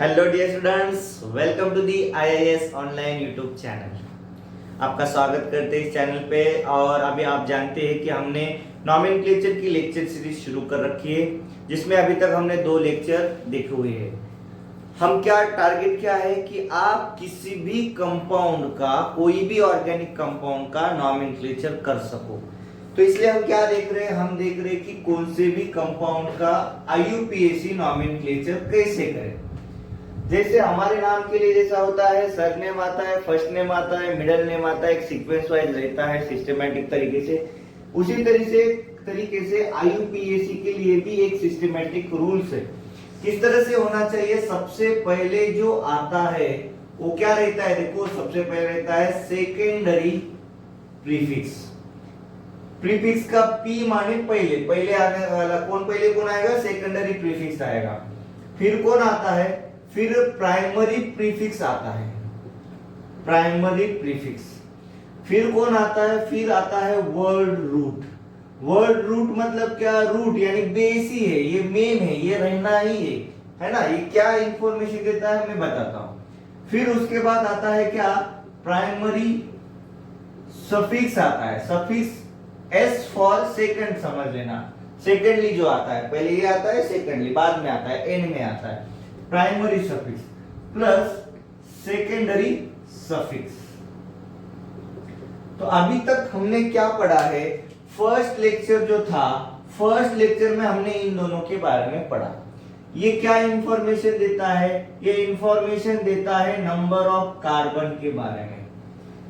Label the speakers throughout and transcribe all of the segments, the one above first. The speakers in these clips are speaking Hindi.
Speaker 1: Hello dear students, welcome to the IIS online YouTube channel. आपका स्वागत करते हैं इस चैनल पे। और अभी आप जानते हैं कि हमने नॉमेनक्लेचर की लेक्चर सीरीज शुरू कर रखी है, जिसमें अभी तक हमने 2 लेक्चर देखे हुए हैं। हम टारगेट क्या है कि आप किसी भी कंपाउंड का, कोई भी ऑर्गेनिक कंपाउंड का नॉमेनक्लेचर कर सको। तो इसलिए हम क्या देख रहे हैं, हम देख रहे हैं कि कौन से भी कंपाउंड का आईयूपीएसी नॉमेनक्लेचर कैसे करें। जैसे हमारे नाम के लिए जैसा होता है, सरनेम आता है, फर्स्ट नेम आता है, मिडिल नेम आता है, एक सीक्वेंस वाइज रहता है सिस्टमैटिक तरीके से, उसी तरीके से आईयूपीएसी के लिए भी एक सिस्टमैटिक रूल्स है। किस तरह से होना चाहिए? सबसे पहले जो आता है वो क्या रहता है? देखो, सबसे पहले रहता है सेकेंडरी प्रीफिक्स। प्रीफिक्स का पी माने पहले आने वाला कौन आएगा? सेकेंडरी प्रीफिक्स आएगा। फिर कौन आता है? फिर प्राइमरी प्रीफिक्स आता है, प्राइमरी प्रीफिक्स। फिर कौन आता है? फिर आता है वर्ड रूट। वर्ड रूट मतलब क्या? रूट यानी बेस ही है, ये मेन है, ये रहना ही है ना। ये क्या इंफॉर्मेशन देता है मैं बताता हूं। फिर उसके बाद आता है क्या? प्राइमरी सफिक्स आता है। सफिक्स एस फॉर सेकंड समझ लेना। सेकेंडली जो आता है, पहले ये आता है, सेकेंडली बाद में आता है, एंड में आता है। Primary suffix plus secondary suffix. तो अभी तक हमने क्या पढ़ा है? फर्स्ट लेक्चर जो था, फर्स्ट लेक्चर में हमने इन दोनों के बारे में पढ़ा। ये क्या इंफॉर्मेशन देता है? ये इंफॉर्मेशन देता है नंबर ऑफ कार्बन के बारे में।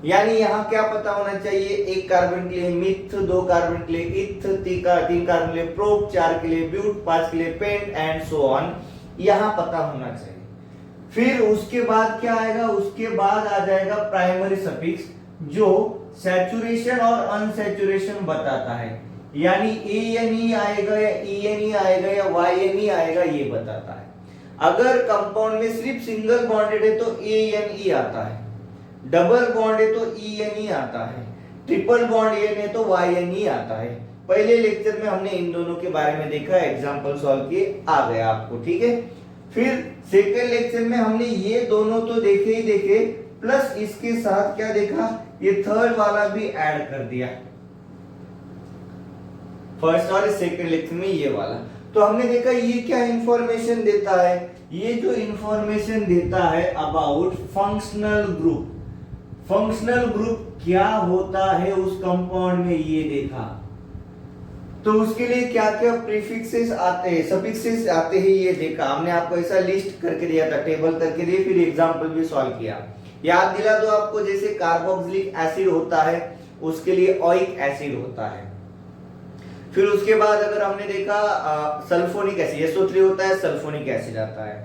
Speaker 1: यानी यहाँ क्या पता होना चाहिए? 1 कार्बन के लिए मिथ, 2 कार्बन के लिए इथ, 3 कार्बन के लिए प्रोप, 4 के लिए ब्यूट, 5 के लिए पेंट एंड सो ऑन। यहां पता होना चाहिए। फिर उसके बाद क्या आएगा? उसके बाद आ जाएगा प्राइमरी सफिक्स, जो सैचुरेशन और अनसैचुरेशन बताता है। यानी ANE आएगा या ENE आएगा या YNE आएगा, ये बताता है। अगर कंपाउंड में सिर्फ सिंगल बॉन्डेड है तो ANE आता है, डबल बॉन्ड है तो ENE आता है, ट्रिपल बॉन्ड है तो YNE आता है। पहले लेक्चर में हमने इन दोनों के बारे में देखा, एग्जांपल सॉल्व किए, आ गया आपको, ठीक है। फिर सेकेंड लेक्चर में हमने ये दोनों तो देखे ही देखे, प्लस इसके साथ क्या देखा? ये थर्ड वाला भी ऐड कर दिया, फर्स्ट और सेकेंड लेक्चर में ये वाला। तो हमने देखा ये क्या इंफॉर्मेशन देता है? ये जो इंफॉर्मेशन देता है about functional group. Functional group क्या होता है उस कंपाउंड में, ये देखा। तो उसके लिए क्या क्या प्रीफिक्सेस आते हैं, सफिक्सेस आते हैं, ये देखा। हमने आपको ऐसा लिस्ट करके दिया था, टेबल करके दिए, फिर एग्जांपल भी सॉल्व किया। याद दिला दो आपको, जैसे कार्बोक्सिलिक एसिड होता है उसके लिए ओइक एसिड होता है। फिर उसके बाद अगर हमने देखा सल्फोनिक एसिड, SO3 होता है, सल्फोनिक एसिड आता है।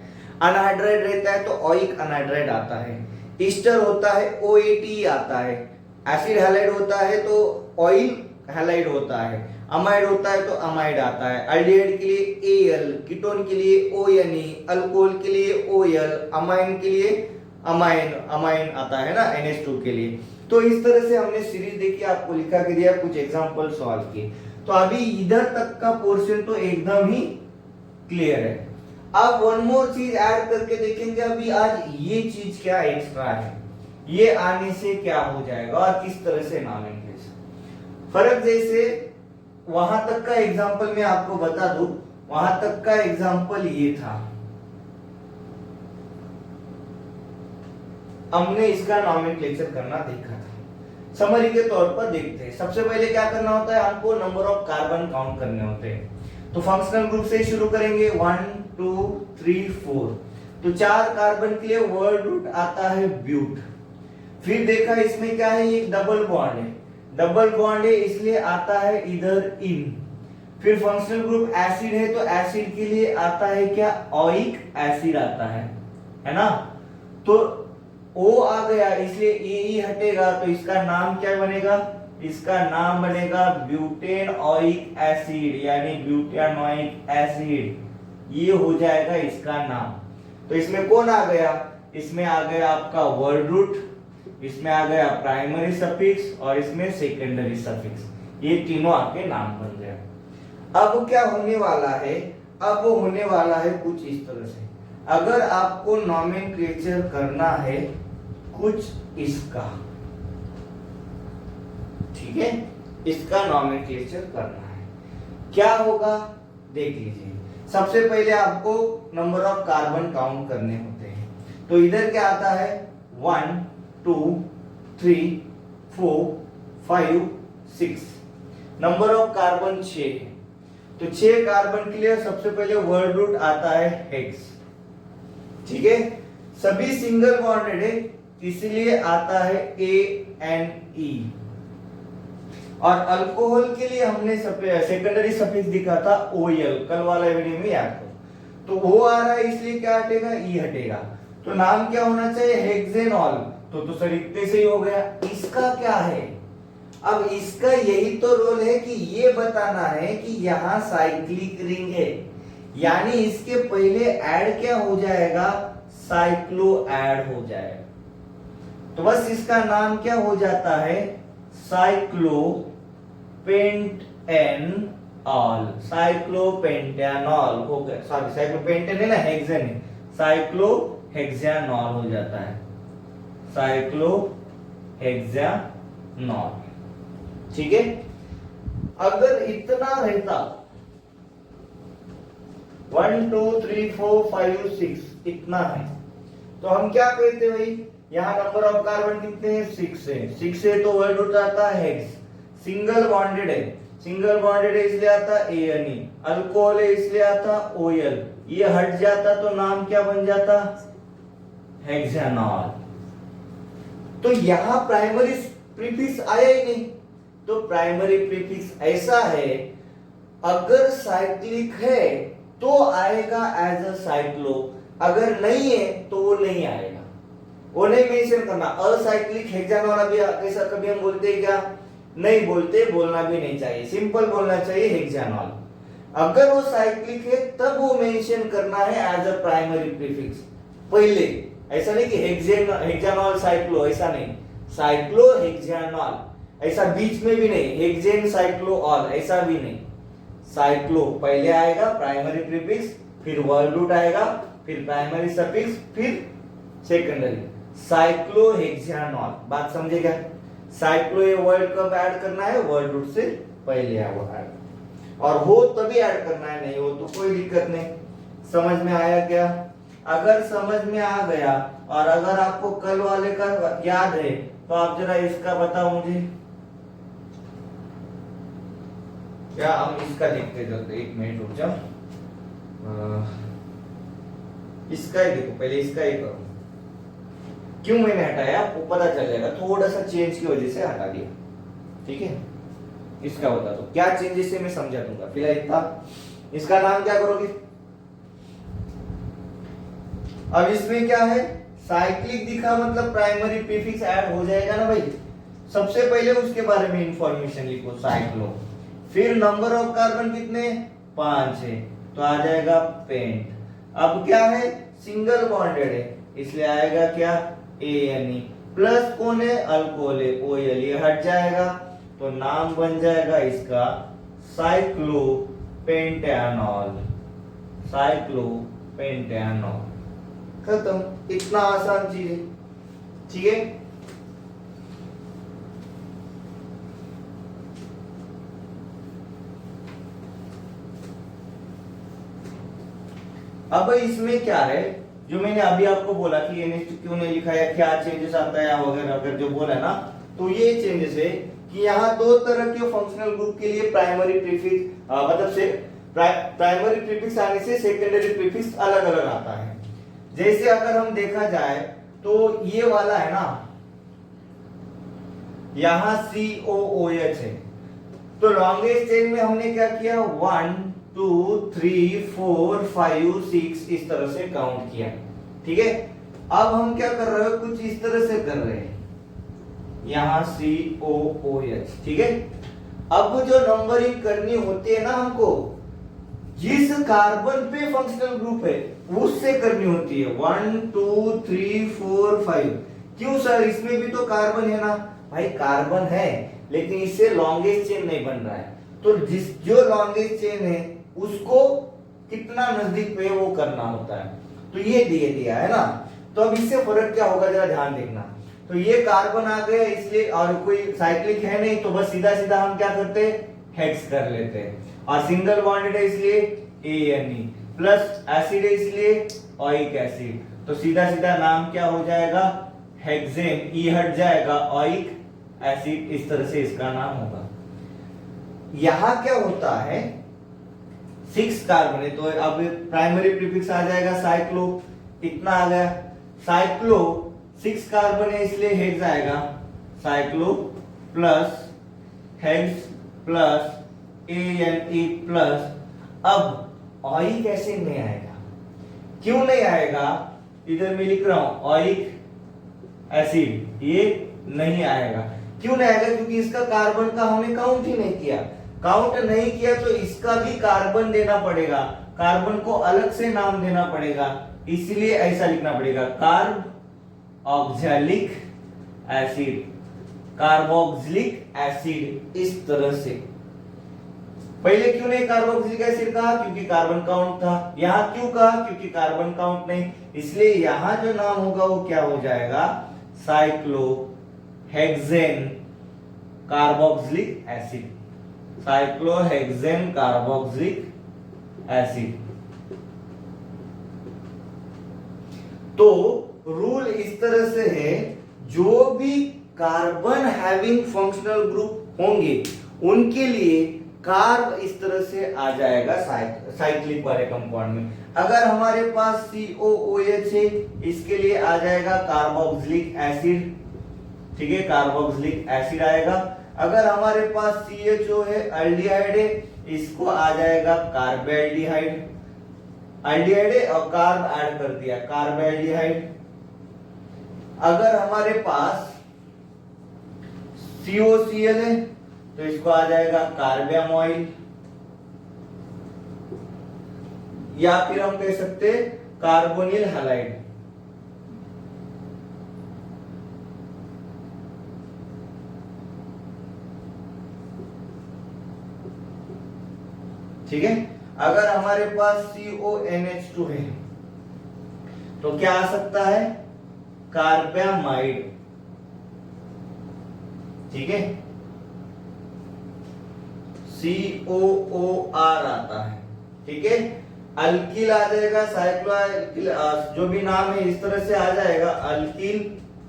Speaker 1: अनहाइड्राइड रहता है तो ओइक अनहाइड्राइड आता है। ईस्टर होता है, OAT आता है। एसिड हैलाइड होता है तो ऑयल हैलाइड होता है। अमाइड होता है तो अमाइड आता है। अल्डिहाइड के लिए AL, कीटोन के लिए ONE, अल्कोहल के लिए OL, अमाइन के लिए अमाइन आता है ना, NH2 के लिए। तो इस तरह से हमने सीरीज देखी, आपको लिखा के दिया, कुछ एग्जांपल सॉल्व किए। तो अभी इधर तक का पोर्शन तो एकदम ही क्लियर है। अब वन मोर चीज ऐड करके देखेंगे। अभी आज ये चीज क्या एक्स्ट्रा है, ये आने से क्या हो जाएगा और किस तरह से नामेंगे फर्क। जैसे वहां तक का एग्जाम्पल मैं आपको बता दूं, वहां तक का एग्जाम्पल ये था, हमने इसका नॉमेनक्लेचर करना देखा था। समरी के तौर पर देखते हैं। सबसे पहले क्या करना होता है? हमको नंबर ऑफ कार्बन काउंट करने होते हैं। तो फंक्शनल ग्रुप से शुरू करेंगे, 1 2 3 4। तो 4 कार्बन के लिए वर्ड रूट आता है ब्यूट। फिर देखा इसमें क्या है, एक डबल बॉन्ड है, डबल बॉन्ड है इसलिए आता है इधर इन। फिर फंक्शनल ग्रुप एसिड है तो एसिड के लिए आता है क्या? ओइक एसिड आता है ना। तो O आ गया इसलिए E हटेगा, तो इसका नाम क्या बनेगा? इसका नाम बनेगा ब्यूटेन ओइक एसिड, यानी ब्यूटेनोइक एसिड। ये हो जाएगा इसका नाम। तो इसमें कौन आ गया? इसमें आ गया आपका वर्ड रूट, इसमें आ गया प्राइमरी सफिक्स और इसमें सेकेंडरी सफिक्स। ये तीनों आपके नाम बन गए। अब क्या होने वाला है? अब होने वाला है कुछ इस तरह से। अगर आपको नॉमेनक्लेचर करना है कुछ इसका, ठीक है, इसका नॉमेनक्लेचर करना है, क्या होगा देख लीजिए। सबसे पहले आपको नंबर ऑफ कार्बन काउंट करने होते हैं, तो इधर क्या आता है 1 2 3 4 5 6, नंबर ऑफ कार्बन 6 है, तो 6 कार्बन के लिए सबसे पहले वर्ड रूट आता है हेक्स, ठीक है। सभी सिंगल बॉन्डेड है इसलिए आता है ANE, और अल्कोहल के लिए हमने सेकेंडरी सफिक्स दिखा था OL, कल वाला वीडियो में याद करो, तो वो आ रहा है इसलिए क्या हटेगा, E हटेगा, तो नाम क्या होना चाहिए हेक्सेनॉल, तो सर इतने से ही हो गया। इसका क्या है, अब इसका यही तो रोल है कि ये बताना है कि यहां साइक्लिक रिंग है, यानी इसके पहले ऐड क्या हो जाएगा, साइक्लो ऐड हो जाएगा, तो बस इसका नाम क्या हो जाता है, साइक्लोपेंटेनॉल, साइक्लोपेंटेनॉल हो गया, सॉरी साइक्लोपेंटेन है ना, हेक्सेन है, साइक्लोहेक्सानॉल हो जाता है, साइक्लोहेक्सानॉल, ठीक है। अगर इतना रहता 1 2 3 4 5 6 इतना है, तो हम क्या कहते भाई, यहाँ नंबर ऑफ कार्बन कितने हैं 6 है, 6 है तो वर्ड रूट आता है हेक्स, सिंगल बॉन्डेड है, सिंगल बॉन्डेड है इसलिए आता ANE, अल्कोहल है इसलिए आता OL, ये हट जाता तो नाम क्या बन जाता, हेक्सानॉल। तो यहां प्राइमरी प्रीफिक्स आया ही नहीं, तो प्राइमरी प्रीफिक्स ऐसा है अगर साइक्लिक है तो आएगा एज अ साइक्लो, अगर नहीं है तो वो नहीं आएगा, वो नहीं मेंशन करना। असाइक्लिक हेक्सानॉल अभी कैसा कभी हम बोलते हैं क्या, नहीं बोलते, बोलना भी नहीं चाहिए, सिंपल बोलना चाहिए हेक्सानॉल। अगर वो साइक्लिक है तब वो मेंशन करना है एज अ प्राइमरी प्रीफिक्स पहले, ऐसा नहीं कि हेक्सानॉल साइक्लो, ऐसा नहीं, साइक्लो हेक्सानॉल ऐसा बीच में भी नहीं, हेक्सेन साइक्लोऑल ऐसा भी नहीं, साइक्लो पहले आएगा प्राइमरी प्रीफिक्स, फिर वर्ड रूट आएगा, फिर प्राइमरी सफिक्स, फिर सेकेंडरी, साइक्लोहेक्सानॉल। बात समझे क्या, साइक्लो ये वर्ड कब ऐड करना है, वर्ड रूट से पहले ऐड, और हो तभी ऐड करना है, नहीं हो तो कोई दिक्कत नहीं। समझ में आया क्या, अगर समझ में आ गया और अगर आपको कल वाले का याद है तो आप जरा इसका बताओ मुझे, क्या हम इसका देखते चलते, एक मिनट रुक जाओ, इसका ही देखो, पहले इसका ही करो, क्यों मैंने हटाया आपको पता चल जाएगा, थोड़ा सा चेंज की वजह से हटा दिया, ठीक है। इसका बता दो क्या चेंजेस है, मैं समझा दूंगा, फिलहाल इतना, इसका नाम क्या करोगे, अब इसमें क्या है, साइक्लिक दिखा मतलब प्राइमरी प्रीफिक्स ऐड हो जाएगा ना भाई, सबसे पहले उसके बारे में इंफॉर्मेशन लिखो साइक्लो, फिर नंबर ऑफ कार्बन कितने 5 है तो आ जाएगा पेंट, अब क्या है सिंगल बॉन्डेड है इसलिए आएगा क्या ANE, प्लस कौन है अल्कोहल है OL, ये हट जाएगा तो नाम बन जाएगा इसका साइक्लोपेंटेनॉल, साइक्लोपेंटेनॉल, खत्म, इतना आसान चीज है, ठीक है। अब इसमें क्या है, जो मैंने अभी आपको बोला कि ये क्यों नहीं लिखा है, क्या चेंजेस आता है वगैरह अगर जो बोला ना, तो ये चेंजेस है कि यहाँ दो तरह के फंक्शनल ग्रुप के लिए प्राइमरी प्रीफिक्स मतलब से प्राइमरी प्रीफिक्स आने से सेकेंडरी प्रीफिक्स अलग अलग आता है। जैसे अगर हम देखा जाए तो ये वाला है ना, यहाँ COOH है, तो लॉन्गेस्ट चेन में हमने क्या किया 1 2 3 4 5 6 इस तरह से काउंट किया, ठीक है। अब हम क्या कर रहे हैं, कुछ इस तरह से कर रहे हैं, यहाँ COOH, ठीक है। अब जो नंबरिंग करनी होती है ना हमको, जिस कार्बन पे फंक्शनल ग्रुप है उससे करनी होती है, 1 2 3 4 5। क्यों सर, इसमें भी तो कार्बन है ना, भाई कार्बन है लेकिन इससे लॉन्गेस्ट चेन नहीं बन रहा है, तो जो लॉन्गेस्ट चेन है उसको कितना नजदीक पे वो करना होता है, तो ये दिए दिया है ना। तो अब इससे फर्क क्या होगा जरा ध्यान देखना। तो ये कार्बन आ गया इसलिए, और कोई साइक्लिक है नहीं तो बस सीधा सीधा हम क्या करते हैं, हेक्स कर लेते हैं। और सिंगल बॉन्डेड है इसलिए ANE, प्लस एसिड है इसलिए ओइक एसिड। तो सीधा सीधा नाम क्या हो जाएगा, हेक्सेन, ई हट जाएगा, ओइक एसिड, इस तरह से इसका नाम होगा। यहां क्या होता है, 6 कार्बन है तो अब प्राइमरी प्रीफिक्स आ जाएगा साइक्लो, इतना आ गया। साइक्लो 6 कार्बन है इसलिए हेक्स आएगा, cyclo plus hex plus ANE plus. अब ओइक एसिड नहीं आएगा, क्यों नहीं आएगा, इधर मैं लिख रहा हूं ओइक एसिड, ये नहीं आएगा। क्यों नहीं आएगा, क्योंकि इसका कार्बन का हमने काउंट ही नहीं किया। काउंट नहीं किया तो इसका भी कार्बन देना पड़ेगा, कार्बन को अलग से नाम देना पड़ेगा, इसलिए ऐसा लिखना पड़ेगा कार्बोक्सिलिक एसिड, कार्बोक्सिलिक एसिड, इस तरह से। पहले क्यों नहीं कार्बोक्सिलिक एसिड कहा, क्योंकि कार्बन काउंट था। यहां क्यों कहा, क्योंकि कार्बन काउंट नहीं, इसलिए यहां जो नाम होगा वो क्या हो जाएगा, cyclohexane carboxylic acid, cyclohexane carboxylic acid. तो रूल इस तरह से है, जो भी कार्बन हैविंग फंक्शनल ग्रुप होंगे उनके लिए कार्ब इस तरह से आ जाएगा साइक्लिक वाले कंपाउंड में। अगर हमारे पास COOH है, इसके लिए आ जाएगा कार्बोक्सिलिक एसिड, ठीक है, कार्बोक्सिलिक एसिड आएगा। अगर हमारे पास CHO है, एल्डिहाइड है, इसको आ जाएगा कार्बेल्डिहाइड, एल्डिहाइड है और कार्ब ऐड कर दिया, कार्बेल्डिहाइड। अगर हमारे पास COCl है तो इसको आ जाएगा कार्बामोइल, या फिर हम कह सकते हैं कार्बोनिल हैलाइड। ठीक है। अगर हमारे पास CONH2 है तो क्या आ सकता है, कार्बामाइड, ठीक है, COOR आता है, ठीक है। अल्किल आ जाएगा, साइक्लोअल्किल, जो भी नाम है इस तरह से आ जाएगा, अल्किल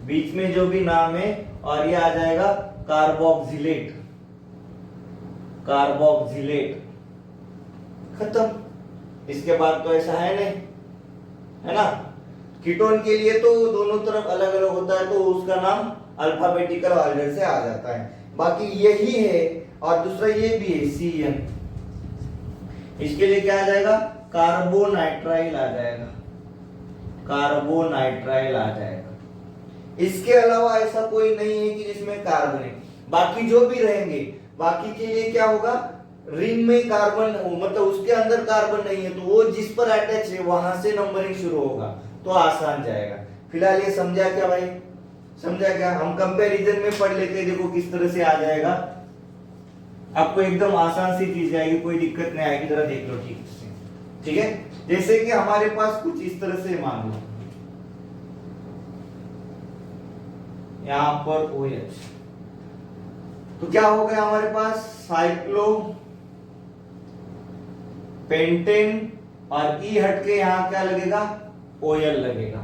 Speaker 1: बीच में जो भी नाम है, और ये आ जाएगा कार्बोक्सिलेट, कार्बोक्सिलेट, खत्म। इसके बाद तो ऐसा है नहीं, है ना। कीटोन के लिए तो दोनों तरफ अलग अलग होता है तो उसका नाम अल्फाबेटिकल ऑर्डर से आ जाता है, बाकी यही है। और दूसरा ये भी है CN, इसके लिए क्या आ जाएगा, कार्बोनाइट्राइल आ जाएगा, कार्बोनाइट्राइल आ जाएगा। इसके अलावा ऐसा कोई नहीं है कि जिसमें कार्बन है, बाकी जो भी रहेंगे बाकी के लिए क्या होगा, रिंग में कार्बन, मतलब उसके अंदर कार्बन नहीं है तो वो जिस पर अटैच है वहां से नंबरिंग शुरू होगा, तो आसान जाएगा। फिलहाल ये समझा क्या भाई, समझा क्या, हम कंपैरिजन में पढ़ लेते हैं, देखो किस तरह से आ जाएगा, आपको एकदम आसान सी चीज आएगी, कोई दिक्कत नहीं आएगी, जरा देख लो ठीक से, ठीक है। जैसे कि हमारे पास कुछ इस तरह से मान लो, यहां पर OH, तो क्या हो गया हमारे पास, साइक्लो पेंटेन, और ई हट के यहां क्या लगेगा, OL लगेगा।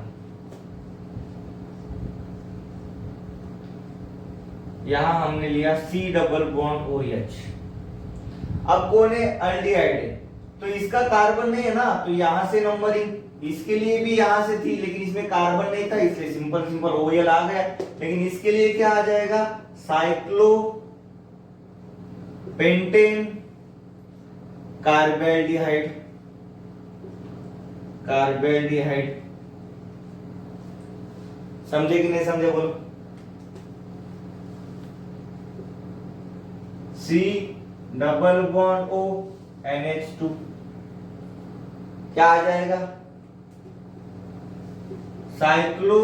Speaker 1: यहां हमने लिया C डबल बॉन्ड OH। अब कौन है, एल्डिहाइड है, तो इसका कार्बन नहीं है ना, तो यहां से नंबरिंग, इसके लिए भी यहां से थी लेकिन इसमें कार्बन नहीं था इसलिए सिंपल सिंपल OL आ गया। लेकिन इसके लिए क्या आ जाएगा, साइक्लो पेंटेन कार्बेल्डिहाइड, कार्बेल्डिहाइड। समझे कि नहीं समझे, बोलो। C double bond O NH2 क्या आ जाएगा, साइक्लो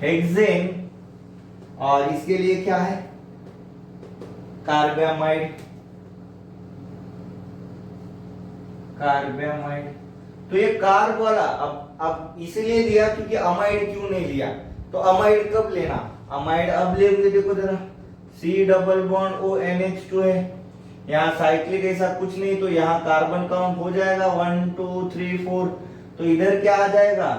Speaker 1: हेक्सेन, और इसके लिए क्या है, कार्बामाइड, कार्बामाइड। तो ये कार्ब वाला अब इसलिए दिया क्योंकि अमाइड क्यों नहीं लिया, तो अमाइड कब लेना, अमाइड अब लेंगे, देखो जरा C डबल बॉन्ड ONH2 है, यहाँ साइक्लिक ऐसा कुछ नहीं, तो यहाँ कार्बन काउंट हो जाएगा 1 2 3 4, तो इधर क्या आ जाएगा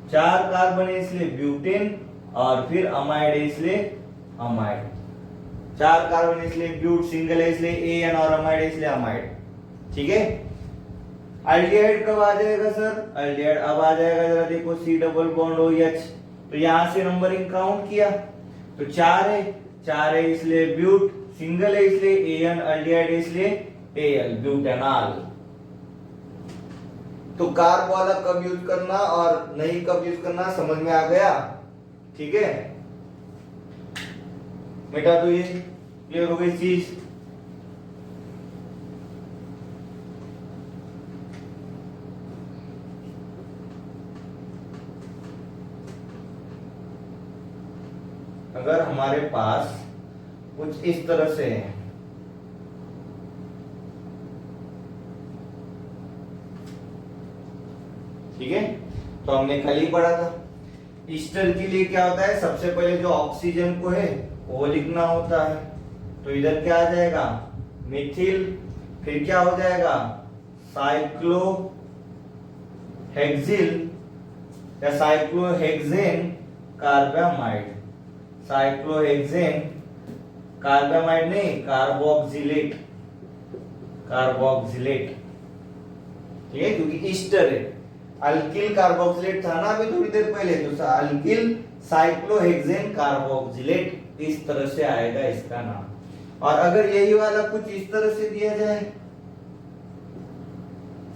Speaker 1: 4 कार्बन है इसलिए ब्यूटेन, और फिर अमाइड है इसलिए अमाइड, 4 कार्बन इसलिए ब्यूट, सिंगल है इसलिए AN और अमाइड इसलिए अमाइड। ठीक है, अल्डिहाइड कब आ जाएगा सर, अल्डिहाइड अब आ जाएगा, जरा देखो C डबल बॉन्ड OH, तो यहां से नंबरिंग काउंट किया तो 4 है, 4 है इसलिए ब्यूट, सिंगल है इसलिए AN, अल्डिहाइड इसलिए AL, ब्यूटेनॉल। तो कार्ब वाला कब यूज करना और नहीं कब यूज करना समझ में आ गया। ठीक है, बेटा तो ये क्लियर हो गई चीज। अगर हमारे पास कुछ इस तरह से है, ठीक है, तो हमने कल ही पढ़ा था ईस्टर के लिए क्या होता है, सबसे पहले जो ऑक्सीजन को है वो लिखना होता है, तो इधर क्या आ जाएगा मिथिल, फिर क्या हो जाएगा साइक्लो हेक्सिल या साइक्लोहेक्सेन कार्बामाइड, साइक्लोहेक्सेन कार्बामाइड नहीं कार्बोक्सिलेट, कार्बोक्सिलेट। ठीक है, क्योंकि ईस्टर है, अल्किल कार्बोक्सिलेट था ना अभी थोड़ी देर पहले, तो अल्किल साइक्लोहेक्सेन कार्बोक्सिलेट, इस तरह से आएगा इसका नाम। और अगर यही वाला कुछ इस तरह से दिया जाए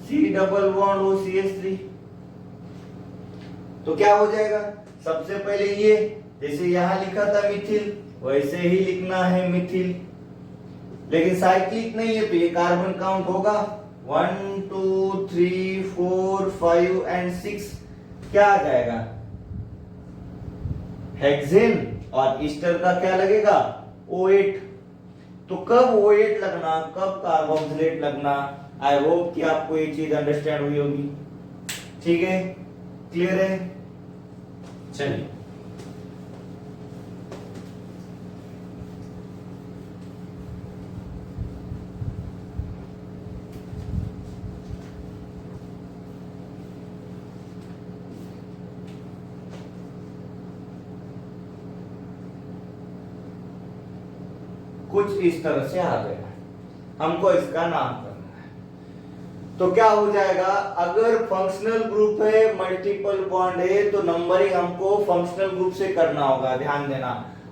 Speaker 1: C डबल बॉन्ड OCH3, तो क्या हो जाएगा, सबसे पहले ये जैसे यहां लिखा था मिथिल वैसे ही लिखना है मिथिल, लेकिन साइक्लिक नहीं है तो ये कार्बन काउंट होगा 1 2 3 4 5 एंड 6, क्या आ जाएगा हेक्सेन, और ईस्टर का क्या लगेगा O8। तो कब O8 लगना, कब कार्बोक्सिलेट लगना, आई होप कि आपको ये चीज अंडरस्टैंड हुई होगी। ठीक है, क्लियर है, चलिए कुछ इस तरह से आ गया, हमको इसका नाम करना है। तो क्या हो जाएगा, अगर फंक्शनल ग्रुप है मल्टीपल बॉन्ड है तो नंबरिंग हमको फंक्शनल ग्रुप से करना होगा, ध्यान देना।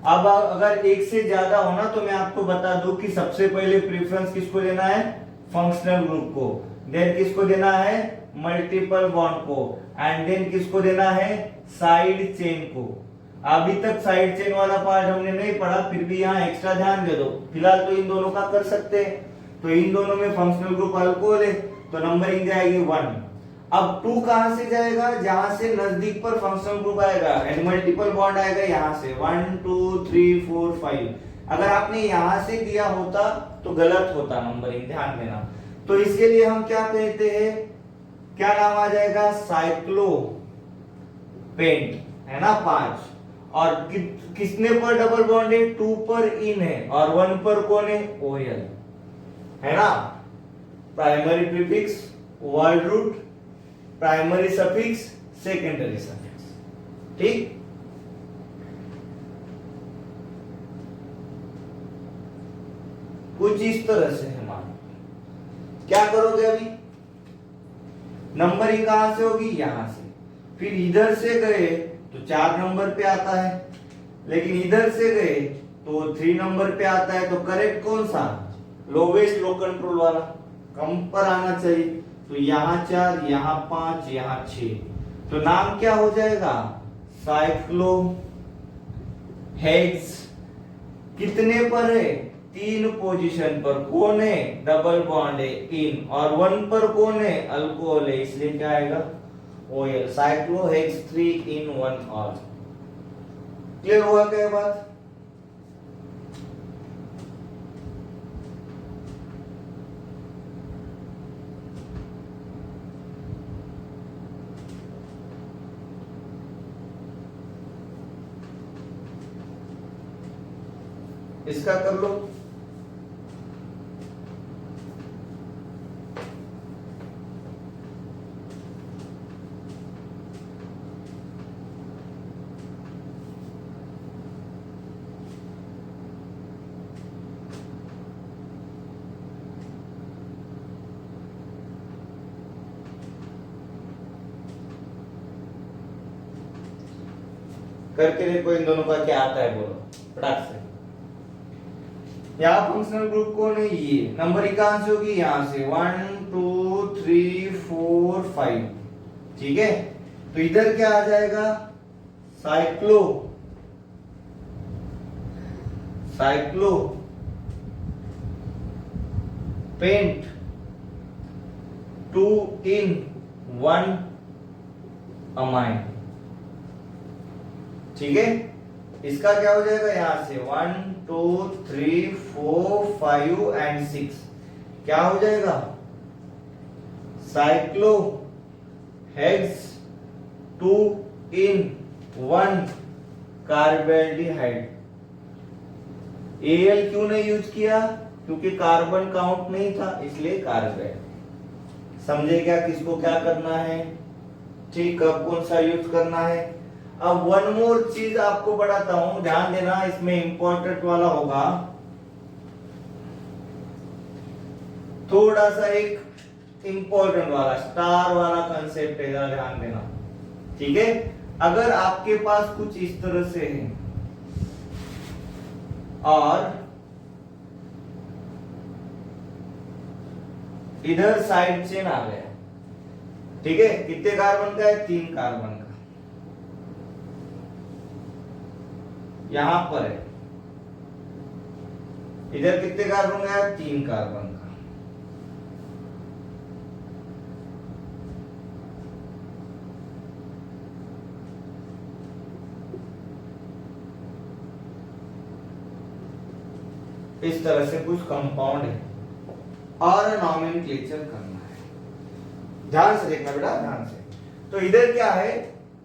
Speaker 1: अब अगर एक से ज्यादा होना तो मैं आपको बता दूं कि सबसे पहले प्रेफरेंस किसको देना है, फंक्शनल ग्रुप को, देन किसको देना है मल्टीपल बॉन्ड को, एंड देन किसको देना है साइड चेन को। अभी तक साइड चेन वाला पार्ट हमने नहीं पढ़ा, फिर भी यहाँ एक्स्ट्रा ध्यान दे दो, फिलहाल तो इन दोनों का कर सकते हैं, तो इन दोनों में फंक्शनल ग्रुप अल्कोहल है तो नंबरिंग जाएगी 1। अब 2 कहां से जाएगा, जहां से नजदीक पर फंक्शनल ग्रुप आएगा एंड मल्टीपल बॉन्ड आएगा यहां से 1 2 3 4 5। अगर आपने यहां से दिया होता तो गलत होता नंबरिंग, ध्यान देना। तो इसके लिए हम क्या कहते हैं, क्या नाम आ जाएगा साइक्लो पेंट, है ना 5, और किसने पर डबल बॉन्ड है 2 पर इन है और 1 पर कौन है OL, है ना। Primary prefix word root, primary suffix secondary suffix, ठीक। कुछ इस तरह से है, मान क्या करोगे अभी, नंबरिंग कहां से होगी यहां से, फिर इधर से गए तो 4 नंबर पे आता है, लेकिन इधर से गए तो 3 नंबर पे आता है, तो करेक्ट कौन सा लोवेस्ट लो कंट्रोल वाला, कम पर आना चाहिए। तो यहाँ 4 यहाँ 5 यहाँ 6, तो नाम क्या हो जाएगा साइक्लो हेक्स। कितने पर है 3 पोजीशन पर, कौन है डबल बॉन्ड है इन, और 1 पर कौन है अल्कोहल है, इसलिए क्या आएगा OL, साइक्लोहेक्स 3 in 1 ऑल। क्लियर हुआ क्या बात। इसका कर लो। करके देखो इन दोनों का क्या आता है, बोलो फटाक से। यहाँ फंक्शनल ग्रुप कौन है, ये नंबर कहां से होगी, यहां से 1 2 3 4 5, ठीक है। तो इधर क्या आ जाएगा, cyclo cyclo pent 2 in 1 amine, ठीक है। इसका क्या हो जाएगा, यहां से 1 2 3 4 5 एंड 6 क्या हो जाएगा, cyclo hex 2 in 1 carbaldehyde. Al क्यों नहीं यूज किया, क्योंकि कार्बन काउंट नहीं था, इसलिए कार्बन। समझे क्या किसको क्या करना है, ठीक, कब कौन सा यूज करना है। अब वन मोर चीज आपको बताता हूं, ध्यान देना, इसमें इंपॉर्टेंट वाला होगा, थोड़ा सा एक इंपॉर्टेंट वाला स्टार वाला कंसेप्ट है, ध्यान देना, ठीक है। अगर आपके पास कुछ इस तरह से है और इधर साइड चेन आ गया, ठीक है, कितने कार्बन का है, 3 कार्बन का, यहां पर है, इधर कितने कार्बन का है, 3 कार्बन का। इस तरह से कुछ कंपाउंड है और नॉमेनक्लेचर करना है, ध्यान से देखना बेटा, ध्यान से। तो इधर क्या है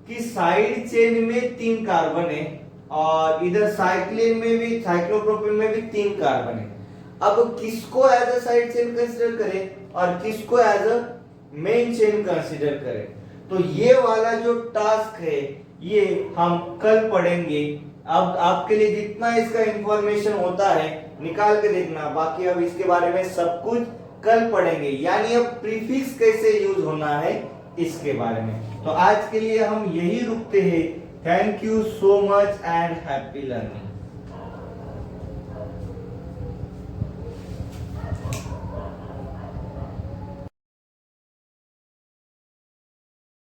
Speaker 1: कि साइड चेन में 3 कार्बन है और इधर साइक्लिन में भी, साइक्लोप्रोपेन में भी 3 कार्बन है। अब किसको as a side chain consider करें और किसको as a main chain consider करें, तो ये वाला जो टास्क है ये हम कल पढ़ेंगे। अब आपके लिए जितना इसका इंफॉर्मेशन होता है निकाल के देखना, बाकी अब इसके बारे में सब कुछ कल पढ़ेंगे, यानी अब प्रीफिक्स कैसे यूज होना है इसके बारे में। तो आज के लिए हम यही रुकते हैं। Thank you so much and happy learning.